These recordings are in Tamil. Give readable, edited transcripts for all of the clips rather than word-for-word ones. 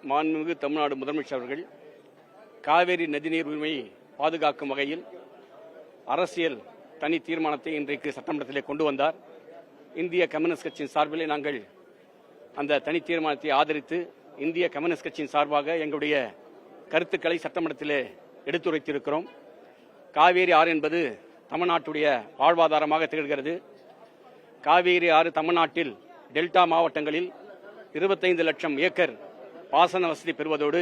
மாண்புமிகு தமிழ்நாடு முதலமைச்சர் அவர்கள் காவேரி நதிநீர் உரிமையை பாதுகாக்கும் வகையில் அரசியல் தனி தீர்மானத்தை இன்றைக்கு சட்டமன்றத்திலே கொண்டு வந்தார். இந்திய கம்யூனிஸ்ட் கட்சியின் சார்பிலே நாங்கள் அந்த தனி தீர்மானத்தை ஆதரித்து இந்திய கம்யூனிஸ்ட் கட்சியின் சார்பாக எங்களுடைய கருத்துக்களை சட்டமன்றத்திலே எடுத்துரைத்திருக்கிறோம். காவேரி ஆறு என்பது தமிழ்நாட்டுடைய வாழ்வாதாரமாக திகழ்கிறது. காவேரி ஆறு தமிழ்நாட்டில் டெல்டா மாவட்டங்களில் 25 லட்சம் ஏக்கர் பாசன வசதி பெறுவதோடு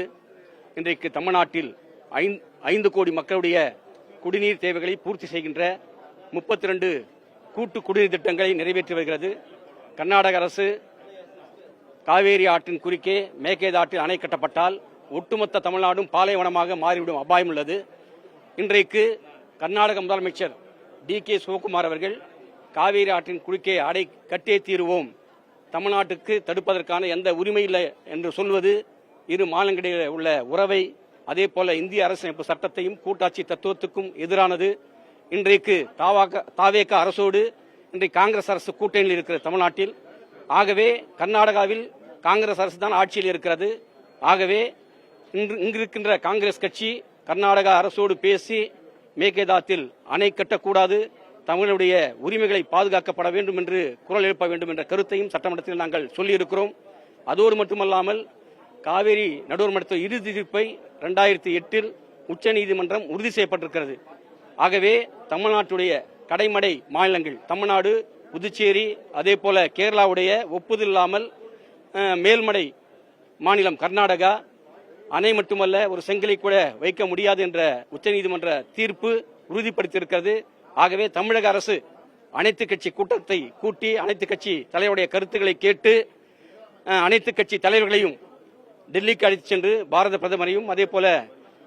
இன்றைக்கு தமிழ்நாட்டில் 5 கோடி மக்களுடைய குடிநீர் தேவைகளை பூர்த்தி செய்கின்ற 32 கூட்டு குடிநீர் திட்டங்களை நிறைவேற்றி வருகிறது. கர்நாடக அரசு காவேரி ஆற்றின் குறுக்கே மேகேதாற்றில் அணை கட்டப்பட்டால் ஒட்டுமொத்த தமிழ்நாடும் பாலைவனமாக மாறிவிடும் அபாயம் உள்ளது. இன்றைக்கு கர்நாடக முதலமைச்சர் DK சிவகுமார் அவர்கள் காவேரி ஆற்றின் குறுக்கே அணை கட்டியே தீருவோம், தமிழ்நாட்டுக்கு தடுப்பதற்கான எந்த உரிமை இல்லை என்று சொல்வது இரு மாநிலங்களில் உள்ள உறவை, அதே போல இந்திய அரசியலமைப்பு சட்டத்தையும் கூட்டாட்சி தத்துவத்துக்கும் எதிரானது. இன்றைக்கு தாவேக அரசோடு இன்றைக்கு காங்கிரஸ் அரசு கூட்டணியில் இருக்கிற தமிழ்நாட்டில், ஆகவே கர்நாடகாவில் காங்கிரஸ் அரசு தான் ஆட்சியில் இருக்கிறது. ஆகவே இங்கிருக்கின்ற காங்கிரஸ் கட்சி கர்நாடக அரசோடு பேசி மேகேதாத்தில் அணை கட்டக்கூடாது, தமிழுடைய உரிமைகளை பாதுகாக்கப்பட வேண்டும் என்று குரல் எழுப்ப வேண்டும் என்ற கருத்தையும் சட்டமன்றத்தில் நாங்கள் சொல்லியிருக்கிறோம். அதோடு மட்டுமல்லாமல் காவேரி நடுவர் மன்ற இறுதி தீர்ப்பை 2008 உச்சநீதிமன்றம் உறுதி செய்யப்பட்டிருக்கிறது. ஆகவே தமிழ்நாட்டுடைய கடைமடை மாநிலங்கள் தமிழ்நாடு, புதுச்சேரி, அதே போல கேரளாவுடைய ஒப்புதல் இல்லாமல் மேல்மடை மாநிலம் கர்நாடகா அணை மட்டுமல்ல ஒரு செங்கலை கூட வைக்க முடியாது என்ற உச்சநீதிமன்ற தீர்ப்பு உறுதிப்படுத்தியிருக்கிறது. ஆகவே தமிழக அரசு அனைத்து கட்சி கூட்டத்தை கூட்டி அனைத்து கட்சி தலைவருடைய கருத்துக்களை கேட்டு அனைத்து கட்சி தலைவர்களையும் டெல்லிக்கு அழைத்து சென்று பாரத பிரதமரையும் அதே போல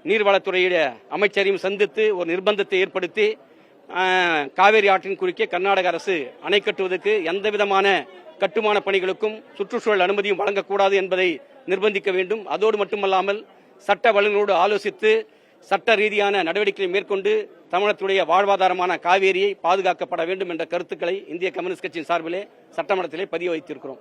நீர்வளத்துறையுடைய அமைச்சரையும் சந்தித்து ஒரு நிர்பந்தத்தை ஏற்படுத்தி காவேரி ஆற்றின் குறுக்கே கர்நாடக அரசு அணை கட்டுவதற்கு எந்த விதமான கட்டுமான பணிகளுக்கும் சுற்றுச்சூழல் அனுமதியும் வழங்கக்கூடாது என்பதை நிர்பந்திக்க வேண்டும். அதோடு மட்டுமல்லாமல் சட்ட வல்லுநரோடு ஆலோசித்து சட்ட ரீதியான நடவடிக்கைகளை மேற்கொண்டு தமிழகத்துடைய வாழ்வாதாரமான காவேரியை பாதுகாக்கப்பட வேண்டும் என்ற கருத்துக்களை இந்திய கம்யூனிஸ்ட் கட்சியின் சார்பிலே சட்டமன்றத்திலே பதிவு வைத்திருக்கிறோம்.